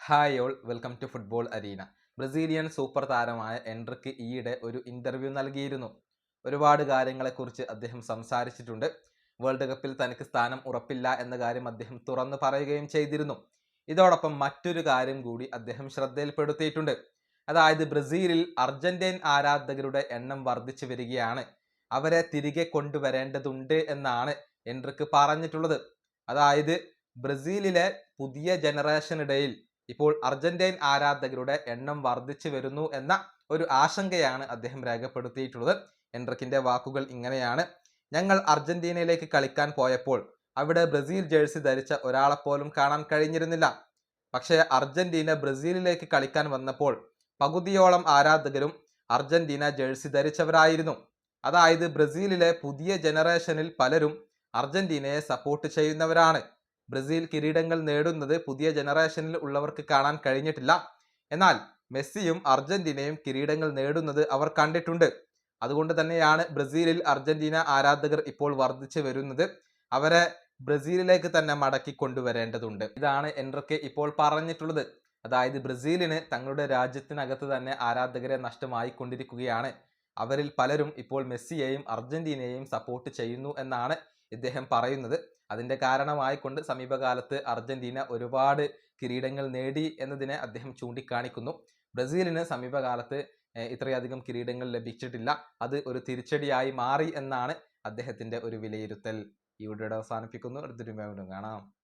Hi all welcome to football arena. Brazilian super താരമായ Endrick ഈയിടെ ഒരു ഇന്റർവ്യൂ നൽകിയിരുന്നു. ഒരുപാട് കാര്യങ്ങളെക്കുറിച്ച് അദ്ദേഹം സംസാരിച്ചിട്ടുണ്ട്. വേൾഡ് കപ്പിൽ തനിക്ക് സ്ഥാനം ഉറപ്പില്ല എന്ന കാര്യം അദ്ദേഹം തുറന്നു പറയുകയും ചെയ്തിരുന്നു. ഇതോടൊപ്പം മറ്റൊരു കാര്യം കൂടി അദ്ദേഹം ശ്രദ്ധയിൽപ്പെടുത്തിയിട്ടുണ്ട്. അതായത് ബ്രസീലിൽ അർജന്റീൻ ആരാധകരുടെ എണ്ണം വർദ്ധിച്ചു വരികയാണ്. അവരെ തിരികെ കൊണ്ടുവരേണ്ടതുണ്ട് എന്നാണ് എൻട്രിക്ക് പറഞ്ഞിട്ടുള്ളത്. അതായത് ബ്രസീലിലെ പുതിയ ജനറേഷനിടയിൽ ഇപ്പോൾ അർജന്റീൻ ആരാധകരുടെ എണ്ണം വർദ്ധിച്ചു വരുന്നു എന്ന ഒരു ആശങ്കയാണ് അദ്ദേഹം രേഖപ്പെടുത്തിയിട്ടുള്ളത്. എൻട്രിക്കിന്റെ വാക്കുകൾ ഇങ്ങനെയാണ്: ഞങ്ങൾ അർജന്റീനയിലേക്ക് കളിക്കാൻ പോയപ്പോൾ അവിടെ ബ്രസീൽ ജേഴ്സി ധരിച്ച ഒരാളെപ്പോലും കാണാൻ കഴിഞ്ഞിരുന്നില്ല. പക്ഷേ അർജന്റീന ബ്രസീലിലേക്ക് കളിക്കാൻ വന്നപ്പോൾ പകുതിയോളം ആരാധകരും അർജന്റീന ജേഴ്സി ധരിച്ചവരായിരുന്നു. അതായത് ബ്രസീലിലെ പുതിയ ജനറേഷനിൽ പലരും അർജന്റീനയെ സപ്പോർട്ട് ചെയ്യുന്നവരാണ്. ബ്രസീൽ കിരീടങ്ങൾ നേടുന്നത് പുതിയ ജനറേഷനിൽ ഉള്ളവർക്ക് കാണാൻ കഴിഞ്ഞിട്ടില്ല. എന്നാൽ മെസ്സിയും അർജന്റീനയും കിരീടങ്ങൾ നേടുന്നത് അവർ കണ്ടിട്ടുണ്ട്. അതുകൊണ്ട് തന്നെയാണ് ബ്രസീലിൽ അർജന്റീന ആരാധകർ ഇപ്പോൾ വർദ്ധിച്ചു വരുന്നത്. അവരെ ബ്രസീലിലേക്ക് തന്നെ മടക്കി കൊണ്ടുവരേണ്ടതുണ്ട്. ഇതാണ് എൻട്രിക്ക് ഇപ്പോൾ പറഞ്ഞിട്ടുള്ളത്. അതായത് ബ്രസീലിന് തങ്ങളുടെ രാജ്യത്തിനകത്ത് തന്നെ ആരാധകരെ നഷ്ടമായി കൊണ്ടിരിക്കുകയാണ്. അവരിൽ പലരും ഇപ്പോൾ മെസ്സിയെയും അർജന്റീനയെയും സപ്പോർട്ട് ചെയ്യുന്നു എന്നാണ് ഇദ്ദേഹം പറയുന്നത്. അതിന്റെ കാരണമായിക്കൊണ്ട് സമീപകാലത്ത് അർജന്റീന ഒരുപാട് കിരീടങ്ങൾ നേടി എന്നതിനെ അദ്ദേഹം ചൂണ്ടിക്കാണിക്കുന്നു. ബ്രസീലിന് സമീപകാലത്ത് ഇത്രയധികം കിരീടങ്ങൾ ലഭിച്ചിട്ടില്ല. അത് ഒരു തിരിച്ചടിയായി മാറി എന്നാണ് അദ്ദേഹത്തിന്റെ ഒരു വിലയിരുത്തൽ. ഈ വീഡിയോ അവസാനിപ്പിക്കുന്നു. അടുത്തൊരു വീഡിയോ കാണാം.